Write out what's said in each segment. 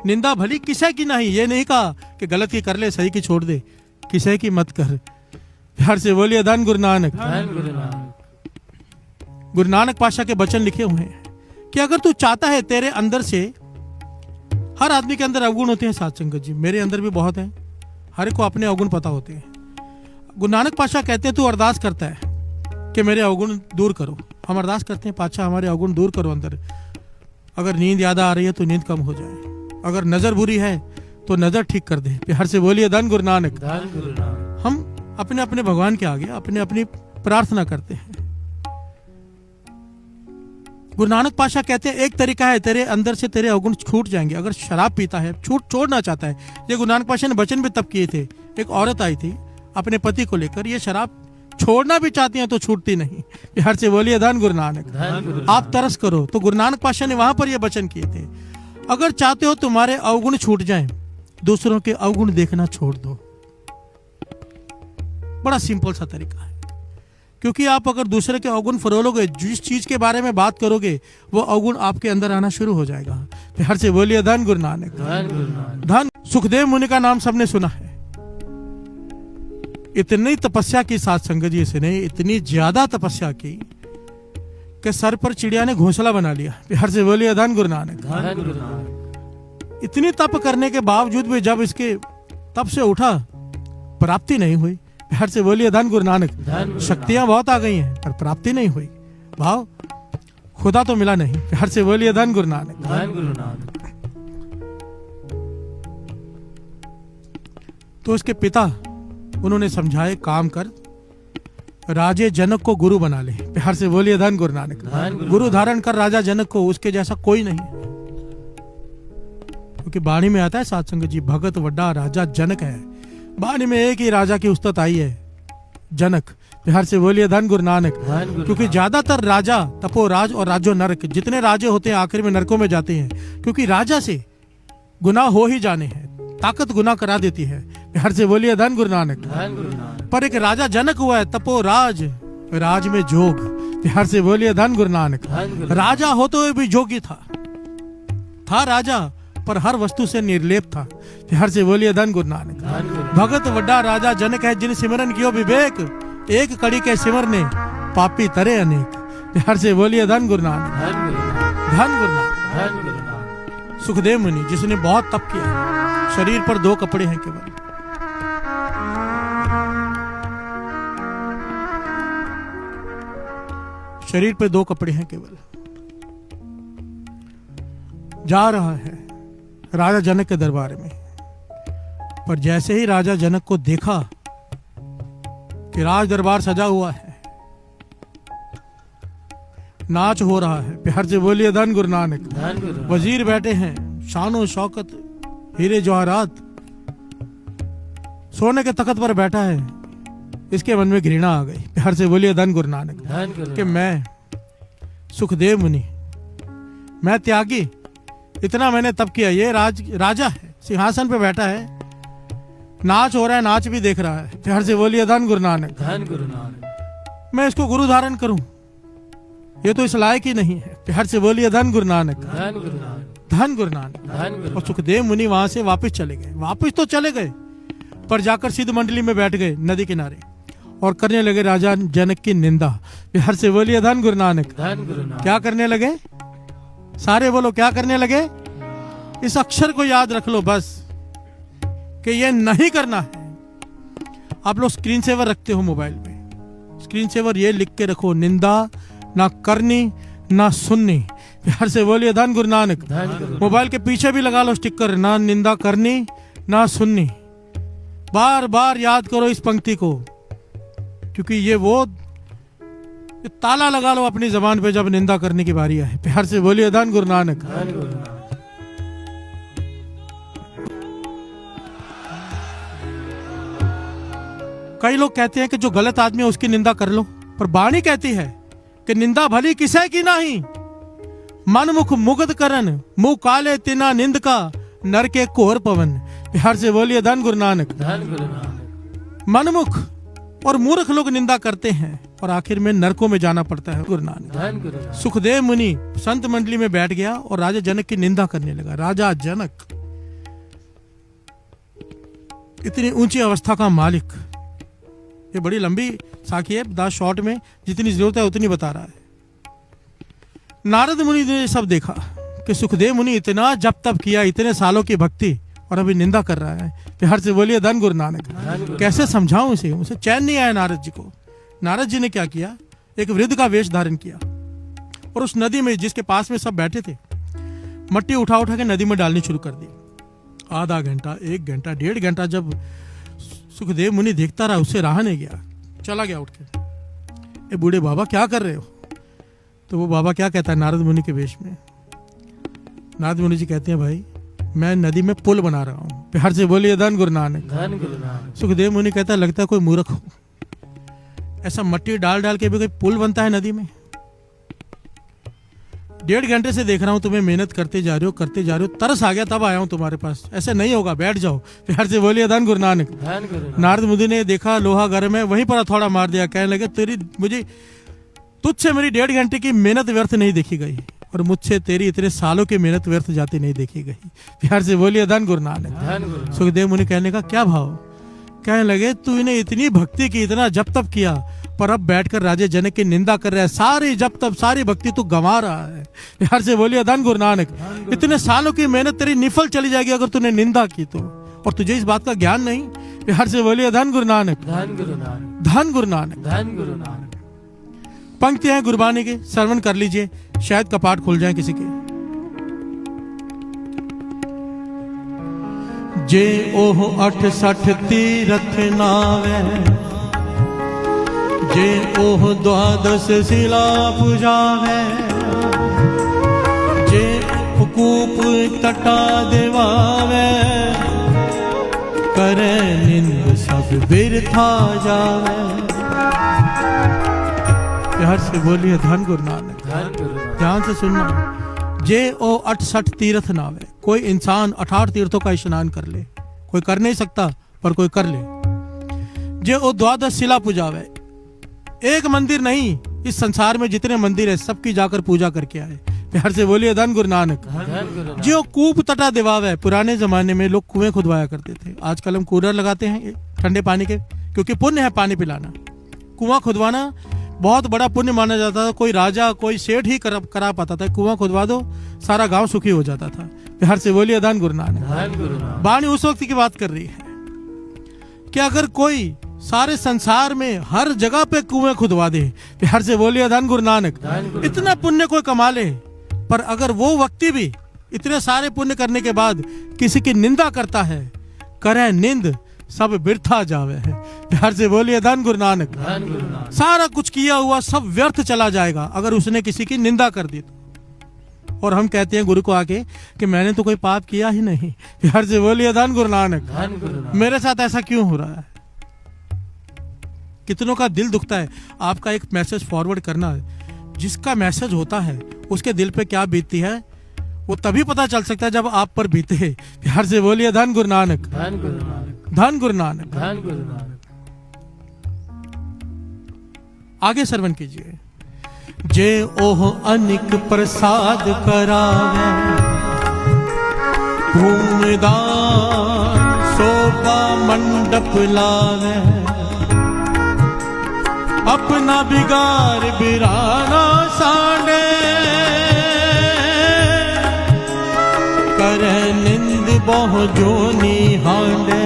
निंदा भली किसे की नहीं, ये नहीं कहा कि गलत की कर ले सही की छोड़ दे, किसे की मत कर। प्यार से बोलिए धन गुरु नानक। गुरु नानक पातशाह के वचन लिखे हुए हैं कि अगर तू चाहता है, तेरे अंदर से, हर आदमी के अंदर अवगुण होते हैं साध संगत जी, मेरे अंदर भी बहुत हैं, हर एक को अपने अवगुण पता होते हैं। गुरु नानक पातशाह कहते हैं तू अरदास करता है कि मेरे अवगुण दूर करो, हम अरदास करते हैं पातशाह हमारे अवगुण दूर करो अंदर। अगर नींद ज्यादा आ रही है तो नींद कम हो जाए, अगर नजर बुरी है तो नजर ठीक कर दे। प्यार से बोलिए धन गुरु नानक। हम अपने अपने भगवान के आगे अपने अपनी प्रार्थना करते हैं। गुरु नानक पातशाह कहते हैं एक तरीका है, तेरे अंदर से तेरे अवगुण छूट जाएंगे। अगर शराब पीता है, छोड़ना चाहता है, ये गुरु नानक पातशाह ने वचन भी तब किए थे। एक औरत आई थी अपने पति को लेकर, ये शराब छोड़ना भी चाहती हैं तो छूटती नहीं। प्यार से बोलिए धन गुरु नानक। आप तरस करो, तो गुरु नानक पातशाह ने वहां पर ये वचन किए थे, अगर चाहते हो तुम्हारे अवगुण छूट जाएं, दूसरों के अवगुण देखना छोड़ दो। बड़ा सिंपल सा तरीका है, क्योंकि आप अगर दूसरे के अवगुण फरोलोगे, जिस चीज के बारे में बात करोगे, वो अवगुण आपके अंदर आना शुरू हो जाएगा। प्यार से बोलिए धन गुरु नानक। धन सुखदेव मुनि का नाम सबने सुना है। इतनी तपस्या की साथ संगत जी इसने, इतनी ज्यादा तपस्या की कि सर पर चिड़िया ने घोंसला बना लिया। प्यार से बोलिए धन गुरु नानक। इतनी तप करने के बावजूद भी जब इसके तप से उठा, प्राप्ति नहीं हुई। प्यार से बोलिए धन गुरु नानक। शक्तियां बहुत आ गई हैं पर प्राप्ति नहीं हुई, भाव खुदा तो मिला नहीं। प्यार से बोलिए धन गुरु नानक। तो उसके पिता उन्होंने समझाए, काम कर, राजे जनक को गुरु बना ले। प्यार से बोलिए धन गुरु नानक। गुरु धारण कर राजा जनक को, उसके जैसा कोई नहीं। क्योंकि बाणी में आता है साध संगत जी, भगत वड्डा राजा जनक है। बाणी में एक ही राजा की उस्तत आई है, जनक। प्यार से बोलिए धन गुरु नानक। क्योंकि ज्यादातर राजा तपोराज और राजो नरक, जितने राजे होते हैं आखिर में नरकों में जाते हैं, क्योंकि राजा से गुनाह हो ही जाने हैं, ताकत गुनाह करा देती है। प्यार से बोलिए धन गुरु नानक। पर एक राजा जनक हुआ है, तपोराज, राज में जोग। प्यार से बोलिए धन गुरु नानक। राजा होते हुए भी जोगी था राजा, पर हर वस्तु से निर्लेप था। प्यार से बोलिए धन गुरु नानक। भगत वड्डा राजा जनक है, जिन सिमरन कियो विवेक, एक कड़ी के सिमरने पापी तरे अनेक। प्यार से बोलिए धन गुरु नानक। धन गुरु नानक। सुखदेव मुनि जिसने बहुत तप किया, शरीर पर 2 कपड़े हैं केवल, शरीर पे 2 कपड़े हैं केवल, जा रहा है राजा जनक के दरबार में। पर जैसे ही राजा जनक को देखा कि राज दरबार सजा हुआ है, नाच हो रहा है। प्यार से बोलिए धन गुरु नानक। वजीर बैठे हैं, शानो शौकत, हीरे जवाहरात, सोने के तख्त पर बैठा है, इसके मन में घृणा आ गई। प्यार से बोलिए धन गुरु नानक। कि मैं सुखदेव मुनि, मैं त्यागी, इतना मैंने तप किया, ये राजा है, सिंहासन पे बैठा है, नाच हो रहा है, नाच भी देख रहा है। प्यार से बोलिए धन गुरु नानक। मैं इसको गुरु धारण करूं, ये तो इस लायक ही नहीं है। प्यार से बोलिए धन गुरु नानक। धन गुरु नानक। और सुखदेव मुनि वहां से वापस चले गए। वापस तो चले गए, पर जाकर सिद्ध मंडली में बैठ गए नदी किनारे और करने लगे राजा जनक की निंदा। प्यार से बोलिए धन गुरु नानक। क्या करने लगे? सारे बोलो, क्या करने लगे? इस अक्षर को याद रख लो बस, कि ये नहीं करना है। आप लोग स्क्रीन सेवर रखते हो मोबाइल पे, स्क्रीन सेवर ये लिख के रखो, निंदा ना करनी ना सुननी। प्यार से बोलिए धन गुरु नानक। मोबाइल के पीछे भी लगा लो स्टिकर, ना निंदा करनी ना सुननी। बार बार याद करो इस पंक्ति को, क्योंकि ये ताला लगा लो अपनी जबान पे जब निंदा करने की बारी आए। प्यार से बोलिए धन गुरु नानक। कई लोग कहते हैं कि जो गलत आदमी है उसकी निंदा कर लो, पर बाणी कहती है कि निंदा भली किसे की नहीं, मन मुख मुग्ध करन, मुंह काले तिना निंद का, नर के कोहर पवन। प्यार से बोलिए धन गुरु नानक। मनमुख और मूर्ख लोग निंदा करते हैं और आखिर में नरकों में जाना पड़ता है। गुरु नानक। सुखदेव मुनि संत मंडली में बैठ गया और राजा जनक की निंदा करने लगा। राजा जनक इतनी ऊंची अवस्था का मालिक। ये बड़ी लंबी साखी है, 10 शॉर्ट में जितनी जरूरत है उतनी बता रहा है। नारद मुनि ने सब देखा कि सुखदेव मुनि इतना जप तप किया, इतने सालों की भक्ति, और अभी निंदा कर रहा है। प्यार से बोलिए धन गुरु नानक। कैसे समझाऊं इसे? उसे चैन नहीं आया नारद जी को। नारद जी ने क्या किया, एक वृद्ध का वेश धारण किया और उस नदी में जिसके पास में सब बैठे थे, मट्टी उठा उठा के नदी में डालनी शुरू कर दी। आधा घंटा, 1 घंटा, 1.5 घंटा जब सुखदेव मुनि देखता रहा, उससे रहा नहीं गया, चला गया उठ के। ए बूढ़े बाबा क्या कर रहे हो? तो वो बाबा क्या कहता है नारद मुनि के वेश में? नारद मुनि जी कहते हैं, भाई मैं नदी में पुल बना रहा हूँ। प्यार से बोलिए धन गुरु नानक। सुखदेव मुनि कहता है, लगता है कोई मूर्ख हो, ऐसा मट्टी डाल डाल के भी कोई पुल बनता है नदी में? 1.5 घंटे से देख रहा हूं तुम्हें, मेहनत करते जा रहे हो, तरस आ गया तब आया हूं तुम्हारे पास। ऐसे नहीं होगा, बैठ जाओ। प्यार से बोलिए धन गुरु नानक। नारद मुनि ने देखा लोहा गर्म है, वहीं पर थोड़ा मार दिया। कहने लगे, तुझसे मेरी 1.5 घंटे की मेहनत व्यर्थ नहीं देखी गई, और मुझसे तेरी इतने सालों की मेहनत व्यर्थ जाती नहीं देखी गई। प्यार से बोलिए धन गुरु नानक। सुखदेव मुनि कहने का क्या भाव? कहने लगे, तू इन्हें इतनी भक्ति की, इतना जप तप किया, पर अब बैठकर राजे जनक की निंदा कर रहा है। सारी जप तप, सारी भक्ति तू गंवा रहा है। प्यार से बोलिए धन गुरु नानक। इतने सालों की मेहनत तेरी निफल चली जाएगी अगर तूने निंदा की तो, और तुझे इस बात का ज्ञान नहीं। प्यार से बोलिए धन गुरु नानक। धन गुरु नानक। धन गुरु नानक। धन गुरु नानक। पंक्तियां हैं गुरबानी के, श्रवण कर लीजिए, शायद कपाट खुल जाए किसी के। जे ओह 68 तीरथ नावे, जे ओह 12 शिला पुजावे, जे कूप तटा देवावे, करे निंद सब बिरथा जावे। प्यार से बोलिए धन गुरु नानक। ध्यान से सुनना। जे ओ 68 तीर्थ नावे, कोई इंसान 68 तीर्थों का स्नान कर ले। कोई कर नहीं सकता पर कोई कर ले। जे ओ 12 शिला पूजावे, एक मंदिर नहीं, इस संसार में जितने मंदिर है सबकी जाकर पूजा करके आए। प्यार से बोलिए धन गुरु नानक। जो कूप तटा दिवावे, पुराने जमाने में लोग कुएं खुदवाया करते थे। आजकल हम कूलर लगाते हैं ठंडे पानी के, क्योंकि पुण्य है पानी पिलाना। कुआं खुदवाना बहुत बड़ा पुण्य माना जाता था। कोई राजा, कोई सेठ ही करा पाता था। कुआं खुदवा दो, सारा गांव सुखी हो जाता था। प्यार से बोलिए धन गुरु नानक। वाणी उस वक्त की बात कर रही है कि अगर कोई सारे संसार में हर जगह पे कुएं खुदवा दे, प्यार से बोलिए धन गुरु नानक, इतना पुण्य कोई कमा ले, पर अगर वो व्यक्ति भी इतने सारे पुण्य करने के बाद किसी की निंदा करता है, करे निंद सब बिरथा जावे है। प्यार से बोलिए धन गुरु नानक। सारा कुछ किया हुआ सब व्यर्थ चला जाएगा अगर उसने किसी की निंदा कर दी तो। और हम कहते हैं गुरु को आके कि मैंने तो कोई पाप किया ही नहीं। प्यार से बोलिए धन गुरु नानक। मेरे साथ ऐसा क्यों हो रहा है? कितनों का दिल दुखता है। आपका एक मैसेज फॉरवर्ड करना, जिसका मैसेज होता है उसके दिल पे क्या बीतती है वो तभी पता चल सकता है जब आप पर बीते। प्यार से बोलिए धन गुरु नानक। धन गुरु नानक। धन गुरु नानक। धन गुरु नानक। आगे श्रवण कीजिए। जे ओह अनिक प्रसाद करावे, भूमिदान शोभा मंडप लावे, अपना बिगाड़ बिराना सांडे, करे निंद बहु जोनी हांडे।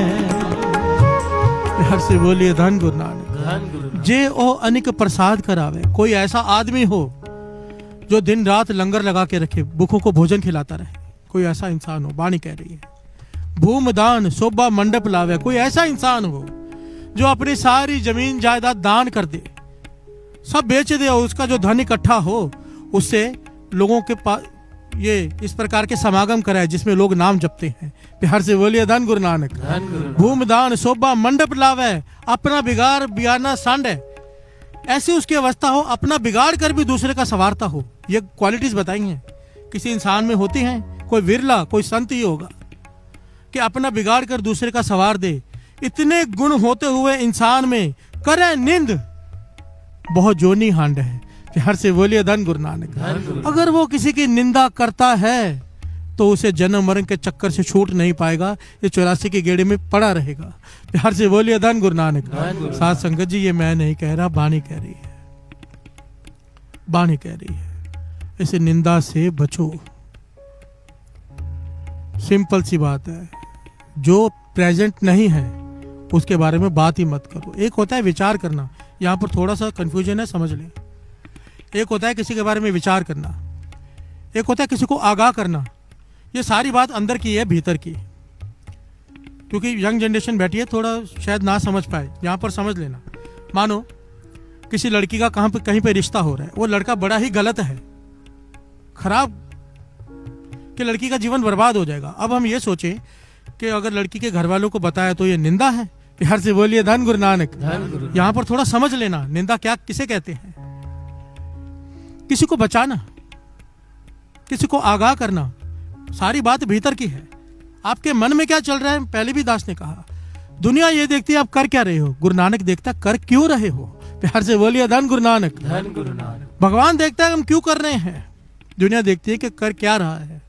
प्यार से बोलिए धन गुरु नानक। जे ओ अनिक प्रसाद करावे, कोई ऐसा आदमी हो जो दिन रात लंगर लगा के रखे, भूखों को भोजन खिलाता रहे, कोई ऐसा इंसान हो। वाणी कह रही है। भूमदान शोभा मंडप लावे, कोई ऐसा इंसान हो जो अपनी सारी जमीन जायदाद दान कर दे, सब बेच दे, और उसका जो धन इकट्ठा हो उससे लोगों के पास ये इस प्रकार के समागम कराए जिसमें लोग नाम जपते हैं। प्यार से बोलिए धन गुरु नानक। भूमदान शोभा मंडप लावे, अपना बिगाड़ बिगाड़ना सांडे, ऐसी उसकी अवस्था हो अपना बिगाड़ कर भी दूसरे का संवारता हो। ये क्वालिटीज बताई हैं किसी इंसान में होती हैं। कोई विरला, कोई संत ही होगा कि अपना बिगाड़ कर दूसरे का संवार दे। इतने गुण होते हुए इंसान में करे निंद बहुत जोनी हांड है। प्यार से बोलिए धन गुरु नानक। अगर वो किसी की निंदा करता है तो उसे जन्म मरण के चक्कर से छूट नहीं पाएगा, ये 84 के गेड़े में पड़ा रहेगा। प्यार से बोलिए धन गुरु नानक। साथ संगत जी, ये मैं नहीं कह रहा, बानी कह रही है, बानी कह रही है। इस निंदा से बचो, सिंपल सी बात है। जो प्रेजेंट नहीं है उसके बारे में बात ही मत करो। एक होता है विचार करना, यहाँ पर थोड़ा सा कंफ्यूजन है, समझ लें। एक होता है किसी के बारे में विचार करना, एक होता है किसी को आगाह करना। ये सारी बात अंदर की है, भीतर की। क्योंकि यंग जनरेशन बैठी है, थोड़ा शायद ना समझ पाए, यहाँ पर समझ लेना। मानो किसी लड़की का कहीं पे रिश्ता हो रहा है, वो लड़का बड़ा ही गलत है, खराब, कि लड़की का जीवन बर्बाद हो जाएगा। अब हम ये सोचें कि अगर लड़की के घर वालों को बताया तो ये निंदा है। प्यार से बोलिए धन गुरु नानक। यहाँ पर थोड़ा समझ लेना, निंदा क्या किसे कहते हैं। किसी को बचाना, किसी को आगाह करना, सारी बात भीतर की है। आपके मन में क्या चल रहा है, पहले भी दास ने कहा, दुनिया ये देखती है आप कर क्या रहे हो, गुरु नानक देखता कर क्यों रहे हो। प्यार से बोलिए धन गुरु नानक। भगवान देखता है हम क्यों कर रहे हैं, दुनिया देखती है कि कर क्या रहा है।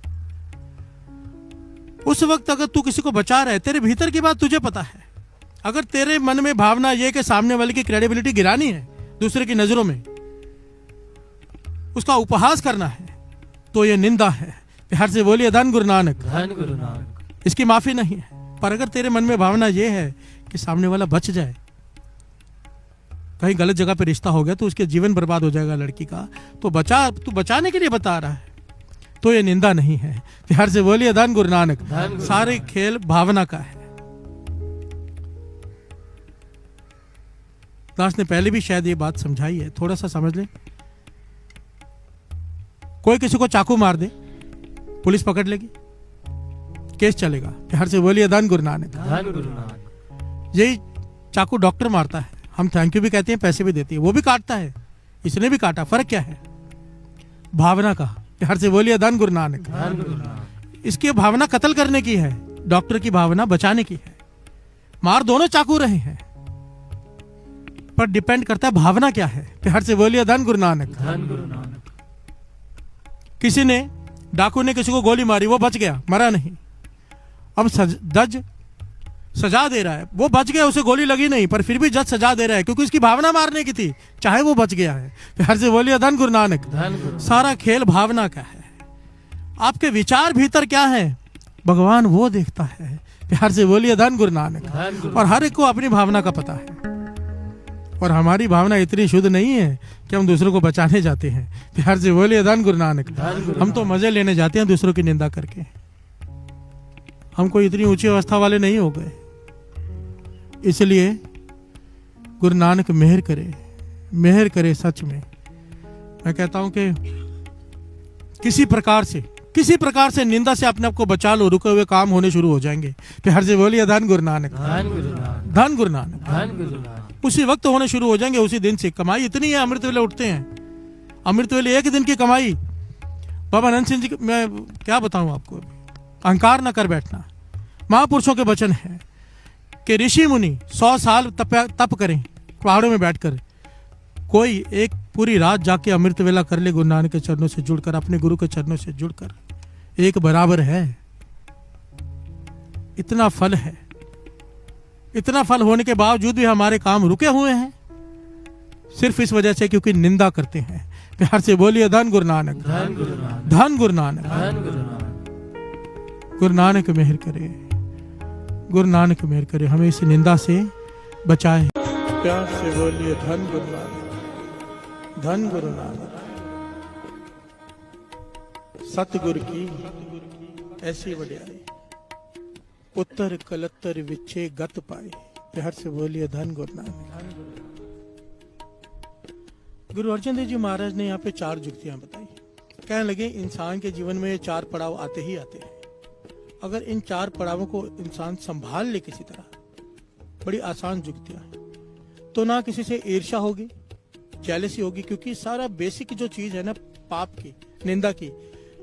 उस वक्त अगर तू किसी को बचा रहा है, तेरे भीतर की बात तुझे पता है। अगर तेरे मन में भावना ये कि सामने वाले की क्रेडिबिलिटी गिरानी है, दूसरे की नजरों में उसका उपहास करना है, तो ये निंदा है। प्यार से बोलिए धन गुरु नानक। इसकी माफी नहीं है। पर अगर तेरे मन में भावना ये है कि सामने वाला बच जाए, कहीं गलत जगह पे रिश्ता हो गया तो उसके जीवन बर्बाद हो जाएगा लड़की का, तो तू बचाने के लिए बता रहा है, तो ये निंदा नहीं है। प्यार से बोलिए धन गुरु नानक। सारे खेल भावना का है। दास ने पहले भी शायद ये बात समझाई है, थोड़ा सा समझ लें। कोई किसी को चाकू मार दे, पुलिस पकड़ लेगी, केस चलेगा। प्यार से बोलिए धन गुरु नानक। यही चाकू डॉक्टर मारता है, हम थैंक यू भी कहते हैं, पैसे भी देते हैं, वो भी काटता है, इसने भी काटा, फर्क क्या है, भावना का। प्यार से बोलिए धन गुरु नानक। इसकी भावना कत्ल करने की है, डॉक्टर की भावना बचाने की है। मार दोनों चाकू रहे हैं, पर डिपेंड करता है भावना क्या है। प्यार से बोलिए धन गुरु नानक। किसी ने, डाकू ने किसी को गोली मारी, वो बच गया, मरा नहीं। अब जज सजा दे रहा है, वो बच गया, उसे गोली लगी नहीं, पर फिर भी जज सजा दे रहा है क्योंकि उसकी भावना मारने की थी, चाहे वो बच गया है। प्यार से बोलिए धन गुरु नानक। सारा खेल भावना का है। आपके विचार भीतर क्या है, भगवान वो देखता है। प्यार से बोलिए धन गुरु नानक। और हर एक को अपनी भावना का पता है, और हमारी भावना इतनी शुद्ध नहीं है कि हम दूसरों को बचाने जाते हैं। प्यार से बोलिए धन गुरु नानक। हम तो मजे लेने जाते हैं दूसरों की निंदा करके। हम कोई इतनी ऊंची अवस्था वाले नहीं हो गए। इसलिए गुरु नानक मेहर करे, मेहर करे। सच में मैं कहता हूं कि किसी प्रकार से निंदा से अपने आप को बचा लो, रुके हुए काम होने शुरू हो जाएंगे। प्यार से बोलिए धन गुरु नानक। धन गुरु नानक। उसी वक्त होने शुरू हो जाएंगे, उसी दिन से। कमाई इतनी है, अमृत वेले उठते हैं, अमृत वेले एक दिन की कमाई। बाबा अनंत सिंह जी, मैं क्या बताऊं आपको, अहंकार न कर बैठना। महापुरुषों के वचन है कि ऋषि मुनि 100 साल तप करें पहाड़ों में बैठकर, कोई एक पूरी रात जाके अमृत वेला कर ले गुरु नानक के चरणों से जुड़कर, अपने गुरु के चरणों से जुड़कर, एक बराबर है। इतना फल है, इतना फल होने के बावजूद भी हमारे काम रुके हुए हैं, सिर्फ इस वजह से क्योंकि निंदा करते हैं। प्यार से बोलिए धन गुरु नानक। धन गुरु नानक। गुरु नानक मेहर करे, गुरु नानक मेहर करे, हमें इस निंदा से बचाए। प्यार से बोलिए धन गुरु नानक। धन गुरु नानक। सतगुरु की ऐसी वड्याई, उत्तर कलत्तर विच्छे गत पाए। प्यार से बोलिए धन गुरु नानक। गुरु अर्जन देव जी महाराज ने यहाँ पे 4 जुक्तियां बताई। कहने लगे इंसान के जीवन में 4 पड़ाव आते ही आते हैं। अगर इन 4 पड़ावों को इंसान संभाल ले किसी तरह, बड़ी आसान जुक्तियां, तो ना किसी से ईर्ष्या होगी, जेलसी होगी। क्योंकि सारा बेसिक जो चीज है ना पाप की, निंदा की,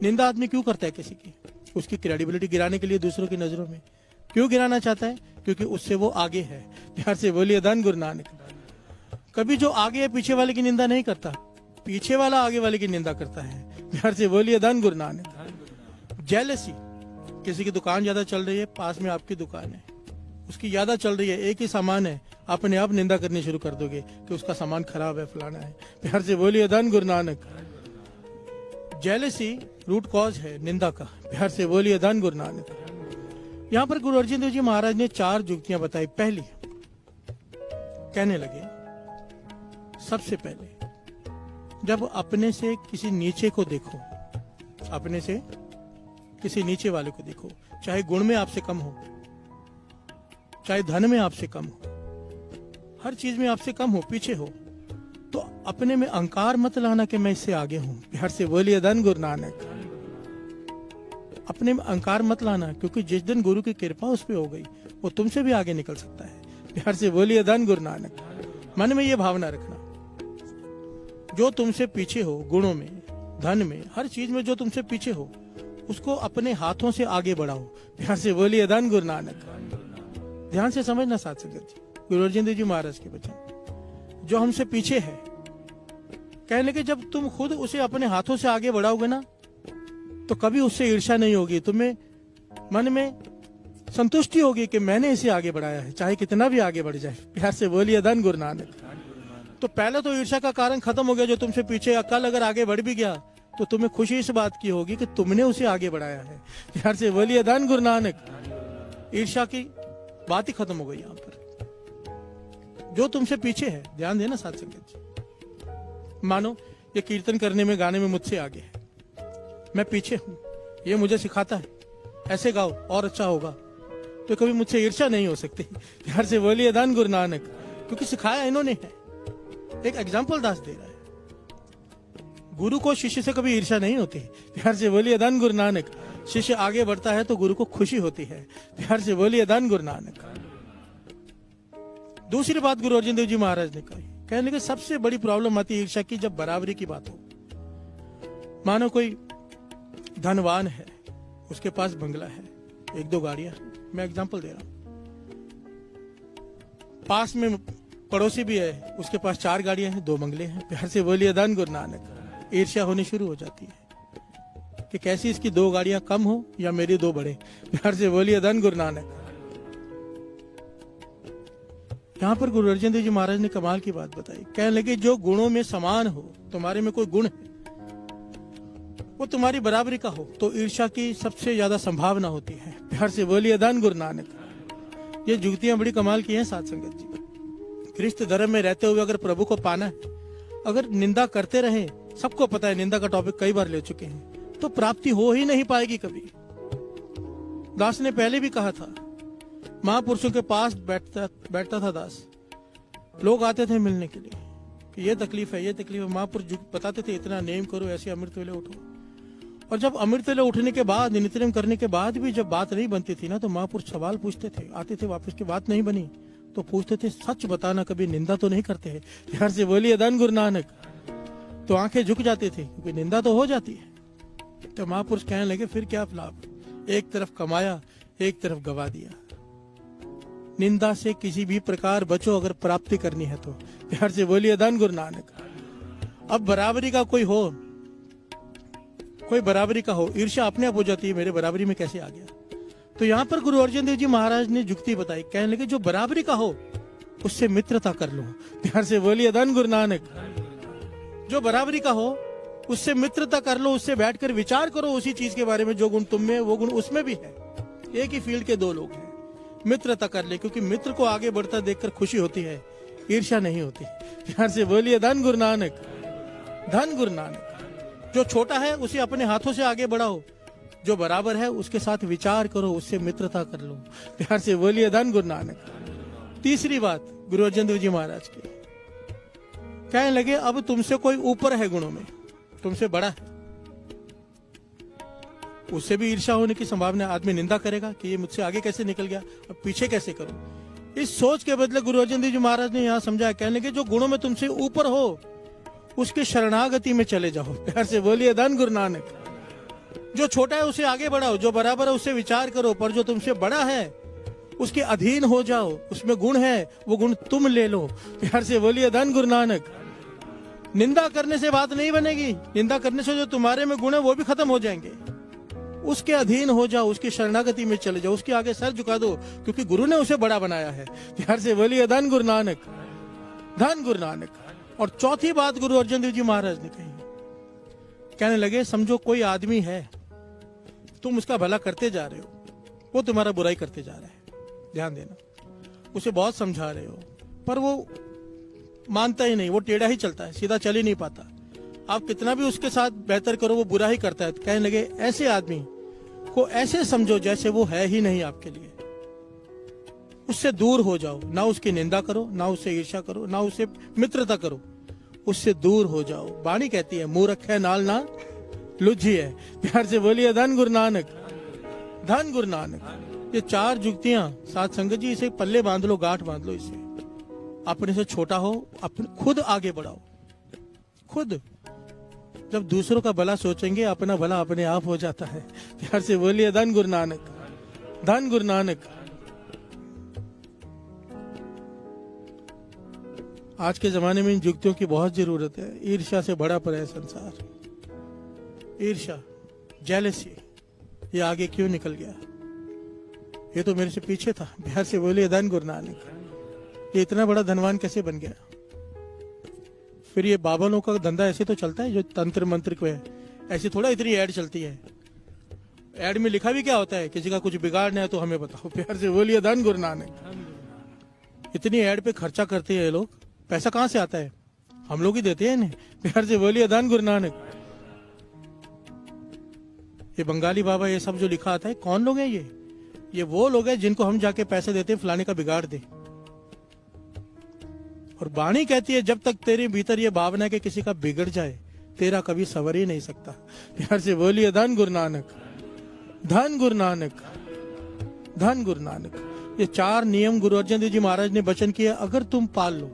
निंदा आदमी क्यों करता है किसी की? उसकी क्रेडिबिलिटी गिराने के लिए, दूसरों की नजरों में क्यों गिराना चाहता है? क्योंकि उससे वो आगे है। प्यार से बोलिए धन गुरु नानक। कभी जो आगे है पीछे वाले की निंदा नहीं करता, पीछे वाला आगे वाले की निंदा करता है। प्यार से बोलिए धन गुरु नानक। जेलसी, किसी की दुकान ज्यादा चल रही है, पास में आपकी दुकान है, उसकी ज्यादा चल रही है, एक ही सामान है, अपने आप निंदा करनी शुरू कर दोगे कि उसका सामान खराब है, फलाना है। प्यार से बोलिए धन Guru Nanak. Jealousy root cause है निंदा का। प्यार से बोलिए धन गुरु नानक। यहाँ पर गुरु अर्जन देव जी महाराज ने 4 जुक्तियां बताई। पहली, कहने लगे सबसे पहले जब अपने से किसी नीचे को देखो, अपने से किसी नीचे वाले को देखो, चाहे गुण में आपसे कम हो, चाहे धन में आपसे कम हो, हर चीज में आपसे कम हो, पीछे हो, तो अपने में अहंकार मत लाना कि मैं इससे आगे हूं। प्यार से बोलिए धन गुरु नानक। अपने में अहंकार मत लाना, क्योंकि जिस दिन गुरु की कृपा उस पर हो गई वो तुमसे भी आगे निकल सकता है। प्यार से बोलिए धन गुरु नानक। मन में ये भावना रखना, जो तुमसे पीछे हो, गुणों में, धन में, हर चीज में जो तुमसे पीछे हो, उसको अपने हाथों से आगे बढ़ाओ। प्यार से बोलिए धन गुरु नानक। ध्यान से समझना साथ संगत जी, गुरु अर्जन देव जी महाराज के वचन। जो हमसे पीछे है, कहने लगे जब तुम खुद उसे अपने हाथों से आगे बढ़ाओगे ना, तो कभी उससे ईर्ष्या नहीं होगी, तुम्हें मन में संतुष्टि होगी कि मैंने इसे आगे बढ़ाया है, चाहे कितना भी आगे बढ़ जाए। प्यार से बोलिए धन गुरु नानक। तो पहले तो ईर्ष्या का कारण खत्म हो गया, जो तुमसे पीछे, कल अगर आगे बढ़ भी गया तो तुम्हें खुशी इस बात की होगी कि तुमने उसे आगे बढ़ाया है। प्यार से बोलिए धन गुरु नानक। ईर्ष्या की बात ही खत्म हो गई। यहाँ पर जो तुमसे पीछे है, ध्यान देना साथ संगत जी। मानो ये कीर्तन करने में, गाने में मुझसे आगे है, मैं पीछे हूं, ये मुझे सिखाता है ऐसे गाओ और अच्छा होगा, तो कभी मुझसे ईर्ष्या नहीं हो सकती। प्यार से बोलिए धन गुरु नानक, क्योंकि सिखाया इन्होंने है। एक एग्जाम्पल दास दे रहा है। गुरु को शिष्य से कभी ईर्ष्या नहीं होती। प्यार से बोलिए धन गुरु नानक। शिष्य आगे बढ़ता है तो गुरु को खुशी होती है। प्यार से बोलिए धन गुरु नानक। दूसरी बात गुरु अर्जन देव जी महाराज ने कही, कहने लगे सबसे बड़ी प्रॉब्लम आती है ईर्ष्या की जब बराबरी की बात हो। मानो कोई धनवान है, उसके पास बंगला है, 1-2 गाड़ियां, मैं एग्जांपल दे रहा हूं। पास में पड़ोसी भी है, उसके पास 4 गाड़ियां हैं, 2 बंगले हैं। प्यार से बोलिए धन गुरु नानक। ईर्ष्या होनी शुरू हो जाती है कि कैसी इसकी 2 गाड़ियां कम हो या मेरी 2 बढ़े। प्यार से बोलिए धन गुरु नानक। यहाँ पर गुरु अर्जन देव जी महाराज ने कमाल की बात बताई। कहने लगे जो गुणों में समान हो, तुम्हारे में कोई गुण है वो तुम्हारी बराबरी का हो, तो ईर्ष्या की सबसे ज्यादा संभावना होती है। प्यार से बोलिए धन गुरु नानक। ये जुगतियां बड़ी कमाल की हैं साथ संगत जी। ख्रिस्त धर्म में रहते हुए अगर प्रभु को पाना है, अगर निंदा करते रहे, सबको पता है निंदा का टॉपिक कई बार ले चुके हैं, तो प्राप्ति हो ही नहीं पाएगी कभी। दास ने पहले भी कहा था, महापुरुषों के पास बैठता था दास, लोग आते थे मिलने के लिए कि ये तकलीफ है, ये तकलीफ है। महापुरुष बताते थे इतना नेम करो, ऐसे अमृत वेले उठो। और जब अमृत वेले उठने के बाद, नित्यनेम करने के बाद भी जब बात नहीं बनती थी ना, तो महापुरुष सवाल पूछते थे, आते थे वापस की बात नहीं बनी तो पूछते थे सच बताना, कभी निंदा तो नहीं करते है। प्यार से बोलिए धन गुरु नानक। तो आंखें झुक जाती थी क्योंकि निंदा तो हो जाती है। तो महापुरुष कहने लगे फिर क्या लाभ, एक तरफ कमाया, एक तरफ गवा दिया। निंदा से किसी भी प्रकार बचो अगर प्राप्ति करनी है तो। प्यार से बोलिए धन गुरु नानक। अब बराबरी का कोई हो, कोई बराबरी का हो, ईर्ष्या अपने आप हो जाती है, मेरे बराबरी में कैसे आ गया। तो यहाँ पर गुरु अर्जन देव जी महाराज ने जुक्ति बताई। कहने लगे जो बराबरी का हो उससे मित्रता कर लो। प्यार से बोलिए धन गुरु नानक। जो बराबरी का हो उससे मित्रता कर लो, उससे बैठकर विचार करो उसी चीज के बारे में, जो गुण तुम में वो गुण उसमें भी है। एक ही फील्ड के 2 लोग हैं, मित्रता कर ले, क्योंकि मित्र को आगे बढ़ता देखकर खुशी होती है, ईर्ष्या नहीं होती। प्यार से बोलिए धन गुरु नानक। धन गुरु नानक। जो छोटा है उसे अपने हाथों से आगे बढ़ाओ, जो बराबर है उसके साथ विचार करो, उससे मित्रता कर लो। प्यार से बोलिए धन गुरु नानक। तीसरी बात गुरु अर्जन देव जी महाराज की, कहने लगे अब तुमसे कोई ऊपर है गुणों में, तुमसे बड़ा है, उससे भी ईर्ष्या होने की संभावना। आदमी निंदा करेगा कि ये मुझसे आगे कैसे निकल गया, अब पीछे कैसे करूं। इस सोच के बदले गुरु अर्जन देव जी महाराज ने यहाँ समझाया। कहने लगे जो गुणों में तुमसे ऊपर हो उसके शरणागति में चले जाओ। प्यार से बोलिए धन गुरु नानक। जो छोटा है उसे आगे बढ़ाओ, जो बराबर है उससे विचार करो, पर जो तुमसे बड़ा है उसके अधीन हो जाओ, उसमें गुण है वो गुण तुम ले लो। प्यार से बोलिए धन गुरु नानक। निंदा करने से बात नहीं बनेगी, निंदा करने से जो तुम्हारे में गुण है वो भी खत्म हो जाएंगे। उसके अधीन हो जाओ, उसकी शरणागति में चले जाओ, उसके आगे सर झुका दो, क्योंकि गुरु ने उसे बड़ा बनाया है। प्यार से बोलिए धन गुरु नानक, धन गुरु नानक। और चौथी बात गुरु अर्जन देव जी महाराज ने कही, कहने लगे समझो कोई आदमी है, तुम उसका भला करते जा रहे हो, वो तुम्हारा बुराई करते जा रहा है, ध्यान देना, उसे बहुत समझा रहे हो पर वो मानता ही नहीं, वो टेढ़ा ही चलता है, सीधा चल ही नहीं पाता। आप कितना भी उसके साथ बेहतर करो वो बुरा ही करता है। कहने लगे ऐसे आदमी को ऐसे समझो जैसे वो है ही नहीं आपके लिए, उससे दूर हो जाओ, ना उसकी निंदा करो, ना उससे ईर्ष्या करो, ना उससे मित्रता करो, उससे दूर हो जाओ। वाणी कहती है मूर्ख है नाल ना लुझी है। प्यार से बोलिए धन गुरु नानक, धन गुरु नानक। ये 4 जुक्तियां साथ संगत जी, इसे पल्ले बांध लो, गांठ बांध लो इसे। अपने से छोटा हो, अपने खुद आगे बढ़ाओ। खुद जब दूसरों का भला सोचेंगे, अपना भला अपने आप हो जाता है। प्यार से बोलिए धन गुरु नानक, धन गुरु नानक। आज के जमाने में इन जुक्तियों की बहुत जरूरत है। ईर्ष्या से भरा पड़ा है संसार, ईर्ष्या, जेलसी, ये आगे क्यों निकल गया? ये तो मेरे से पीछे था। प्यार से बोलिए धन गुरु नानक। ये इतना बड़ा धनवान कैसे बन गया? फिर ये बाबाओं का धंधा ऐसे तो चलता है जो तंत्र मंत्र को है, ऐसे थोड़ा इतनी ऐड चलती है। ऐड में लिखा भी क्या होता है, किसी का कुछ बिगाड़ना है तो हमें बताओ। प्यार से बोलिए धन गुरु नानक। इतनी ऐड पे खर्चा करते हैं लोग, पैसा कहां से आता है? हम लोग ही देते हैं इन्हें। प्यार से बोलिए धन गुरु नानक। ये बंगाली बाबा ये सब जो लिखा आता है, कौन लोग हैं ये वो लोग हैं जिनको हम जाके पैसे देते हैं फलाने का बिगाड़ दे। और वाणी कहती है जब तक तेरे भीतर ये भावना है कि किसी का बिगड़ जाए, तेरा कभी सवर ही नहीं सकता। प्यार से बोलिए धन गुरु नानक, धन गुरु नानक, धन गुरु नानक। ये 4 नियम गुरु अर्जन देव जी महाराज ने वचन किया, अगर तुम पाल लो,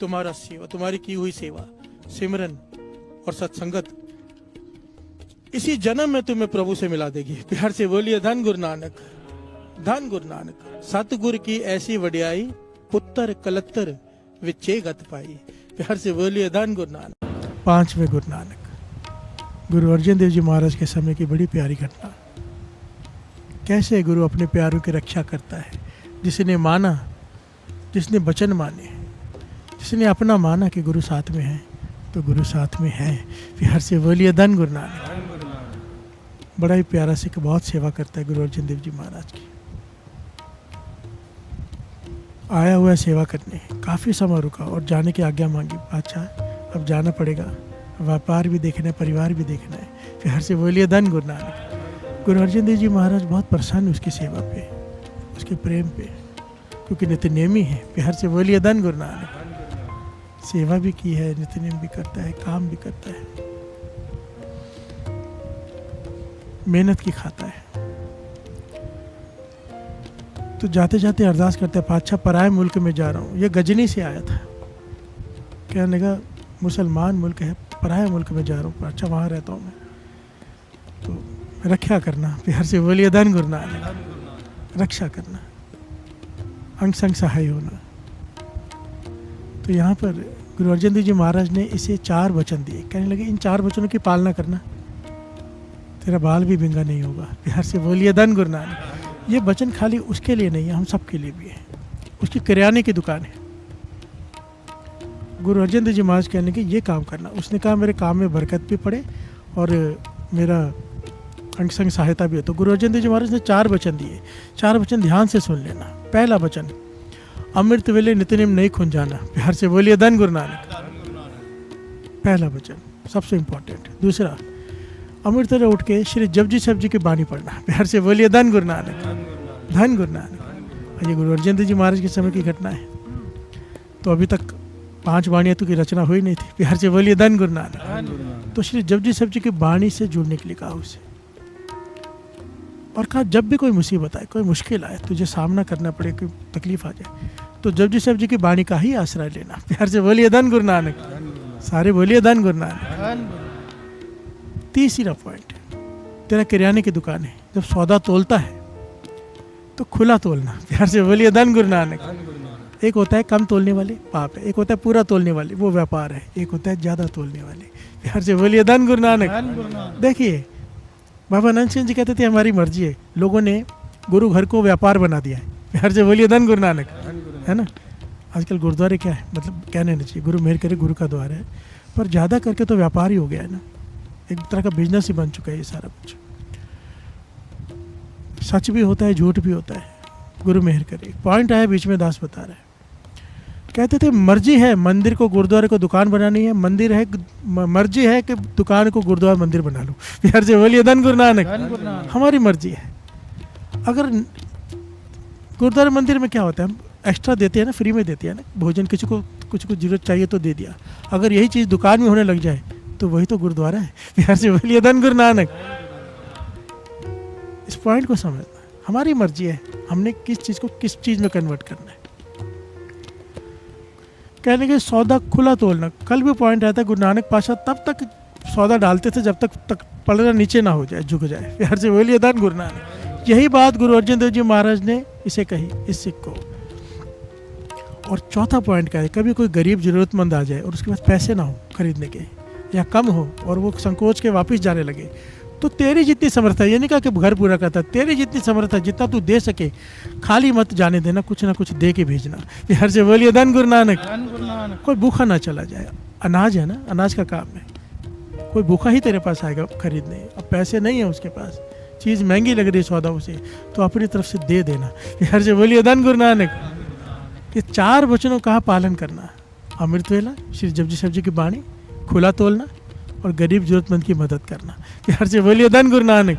तुम्हारा सेवा, तुम्हारी की हुई सेवा, सिमरन और सत्संगत इसी जन्म में तुम्हें प्रभु से मिला देगी। प्यार से बोलिए धन गुरु नानक, धन गुरु नानक। सतगुरु की ऐसी वडियाई, पुत्र कलत्तर विचे गत पाई। प्यार से बोलिए धन गुरु नानक। 5वें गुरु नानक। गुरु अर्जन देव जी महाराज के समय की बड़ी प्यारी घटना। कैसे गुरु अपने प्यारों की रक्षा करता है। जिसने माना, जिसने वचन माने, जिसने अपना माना कि गुरु साथ में है, तो गुरु साथ में है। प्यार से बोलिए धन गुरु नानक। बड़ा ही प्यारा सिख, बहुत सेवा करता है गुरु अर्जन देव जी महाराज की। आया हुआ सेवा करने, काफ़ी समय रुका और जाने की आज्ञा मांगी। अच्छा अब जाना पड़ेगा, व्यापार भी देखना है, परिवार भी देखना है। प्यार से बोलिए धन गुरु नानक। गुरु अर्जन देव जी महाराज बहुत प्रसन्न उसकी सेवा पे, उसके प्रेम पे, क्योंकि नित्य नेमी है। प्यार से बोलिए धन गुरु नानक। सेवा भी की है, नित्य नेम भी करता है, काम भी करता है, मेहनत की खाता है। तो जाते जाते अरदास करते हैं, अच्छा पराए मुल्क में जा रहा हूँ। ये गजनी से आया था, कहने लगा मुसलमान मुल्क है, पराए मुल्क में जा रहा हूँ, अच्छा वहाँ रहता हूँ मैं, तो रक्षा करना। प्यार से बोलिए धन गुरु नानक। रक्षा करना, अंग संग सहाय होना। तो यहाँ पर गुरु अर्जन देव जी महाराज ने इसे 4 वचन दिए। कहने लगे इन 4 वचनों की पालना करना, तेरा बाल भी बिंगा नहीं होगा। प्यार से बोलिए धन गुरु नानक। ये वचन खाली उसके लिए नहीं है, हम सब के लिए भी है। उसकी किराने की दुकान है। गुरु अर्जन देव जी महाराज कहने लगे ये काम करना। उसने कहा मेरे काम में बरकत भी पड़े और मेरा अंग संग सहायता भी है। तो गुरु अर्जन देव जी महाराज ने 4 वचन दिए। 4 वचन ध्यान से सुन लेना। पहला वचन, अमृत वेले नित्य नेम नहीं खुन जाना। प्यार से बोलिए धन गुरु नानक। पहला वचन सबसे इंपॉर्टेंट। दूसरा, अमृत वेले उठ के श्री जपजी साहब जी की बानी पढ़ना। प्यार से बोलिए धन गुरु नानक, धन गुरु नानक। ये गुरु अर्जन देव जी महाराज के समय की घटना है। तो अभी तक 5 बाणियाँ तो की रचना हुई नहीं थी। प्यार से बोलिए धन गुरु नानक। तो श्री जपजी साहब जी की बाणी से जुड़ने के लिए कहा उसे, और कहा जब भी कोई मुसीबत आए, कोई मुश्किल आए, तुझे सामना करना पड़े, कोई तकलीफ आ जाए, तो जपजी साहब जी की बाणी का ही आश्रय लेना। प्यार से बोलिए धन गुरु नानक। सारे बोलिए धन गुरु नानक। तीसरा पॉइंट, तेरा किराने की दुकान है, जब सौदा तोलता है तो खुला तोलना। प्यार से बोलिए धन गुरु नानक। एक होता है कम तोलने वाले, पाप है। एक होता है पूरा तोलने वाले, वो व्यापार है। एक होता है ज़्यादा तोलने वाले। प्यार से बोलिए धन गुरु नानक। देखिए बाबा नंद सिंह जी कहते थे हमारी मर्जी है, लोगों ने गुरु घर को व्यापार बना दिया है। प्यार से बोलिए धन गुरु नानक, है ना। आजकल गुरुद्वारे क्या है, मतलब कहने नहीं चाहिए, गुरु मेहर करे गुरु का द्वार है, पर ज़्यादा करके तो व्यापार ही हो गया है ना, एक तरह का बिजनेस ही बन चुका है ये सारा कुछ। सच भी होता है, झूठ भी होता है, गुरु मेहर करे। एक पॉइंट आया बीच में, दास बता रहे हैं, कहते थे मर्जी है मंदिर को गुरुद्वारे को दुकान बनानी है, मंदिर है मर्जी है कि दुकान को गुरुद्वारा मंदिर बना लो। प्यार से बोलिए धन गुरु नानक। हमारी मर्जी है। अगर गुरुद्वारा मंदिर में क्या होता है, हम एक्स्ट्रा देते हैं ना, फ्री में देते हैं ना भोजन, किसी को कुछ जरूरत चाहिए तो दे दिया। अगर यही चीज़ दुकान में होने लग जाए तो वही तो गुरुद्वारा है। प्यार से बोलिए धन गुरु नानक। इस पॉइंट को समझना, हमारी मर्जी है हमने किस चीज़ को किस चीज़ में कन्वर्ट करना है। कहने के सौदा खुला तोलना, कल भी पॉइंट आया था, गुरु नानक पाशा तब तक सौदा डालते थे जब तक पलड़ा नीचे ना हो जाए, झुक जाए। प्यार से बोलिए धन गुरु नानक। यही बात गुरु अर्जन देव जी महाराज ने इसे कही, इस सिख को। और चौथा पॉइंट क्या है, कभी कोई गरीब जरूरतमंद आ जाए और उसके पास पैसे ना हो खरीदने के, या कम हो और वो संकोच के वापस जाने लगे, तो तेरी जितनी समर्थ है, ये नहीं कहा कि घर पूरा करता, तेरी जितनी समर्थ है, जितना तू दे सके, खाली मत जाने देना, कुछ ना कुछ दे के भेजना। प्यार से बोलिए धन गुरु नानक। कोई भूखा ना चला जाए, अनाज है ना, अनाज का काम है, कोई भूखा ही तेरे पास आएगा खरीदने, अब पैसे नहीं है उसके पास, चीज़ महंगी लग रही है सौदा उसे, तो अपनी तरफ से दे देना। प्यार से बोलिए धन गुरु नानक। ये 4 वचनों का पालन करना, अमृत वेला, श्री जपजी साहब जी की बाणी, खुला तोलना और गरीब जरूरतमंद की मदद करना। प्यार से बोलिए धन गुरु नानक।